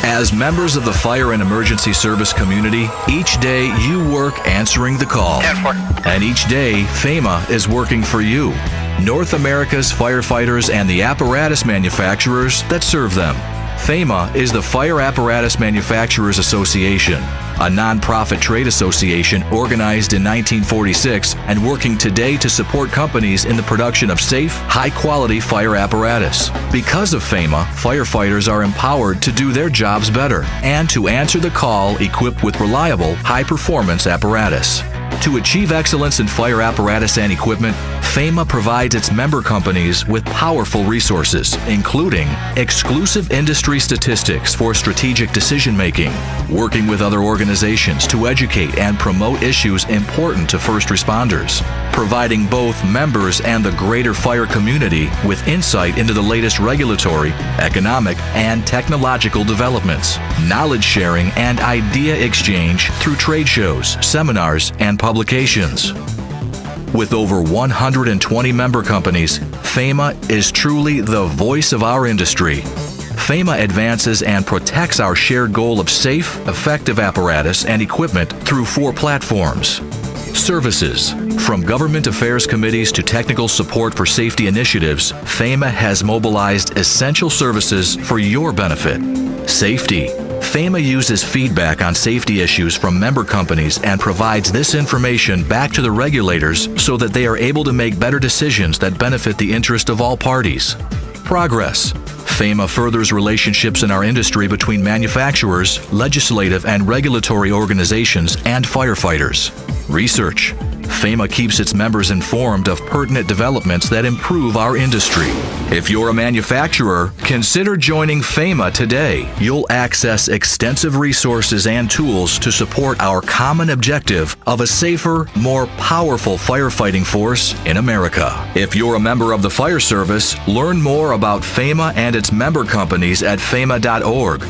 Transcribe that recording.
As members of the fire and emergency service community, each day you work answering the call. And each day, FAMA is working for you, North America's firefighters and the apparatus manufacturers that serve them. FAMA is the Fire Apparatus Manufacturers Association, a nonprofit trade association organized in 1946 and working today to support companies in the production of safe, high-quality fire apparatus. Because of FAMA, firefighters are empowered to do their jobs better and to answer the call equipped with reliable, high-performance apparatus. To achieve excellence in fire apparatus and equipment, FAMA provides its member companies with powerful resources, including exclusive industry statistics for strategic decision-making, working with other organizations to educate and promote issues important to first responders, providing both members and the greater fire community with insight into the latest regulatory, economic, and technological developments, knowledge sharing and idea exchange through trade shows, seminars, and publications. With over 120 member companies, FAMA is truly the voice of our industry. FAMA advances and protects our shared goal of safe, effective apparatus and equipment through 4 platforms. Services. From government affairs committees to technical support for safety initiatives, FAMA has mobilized essential services for your benefit. Safety. FAMA uses feedback on safety issues from member companies and provides this information back to the regulators so that they are able to make better decisions that benefit the interest of all parties. Progress. FAMA furthers relationships in our industry between manufacturers, legislative and regulatory organizations, and firefighters. Research. FAMA keeps its members informed of pertinent developments that improve our industry. If you're a manufacturer, consider joining FAMA today. You'll access extensive resources and tools to support our common objective of a safer, more powerful firefighting force in America. If you're a member of the fire service, learn more about FAMA and its member companies at fama.org.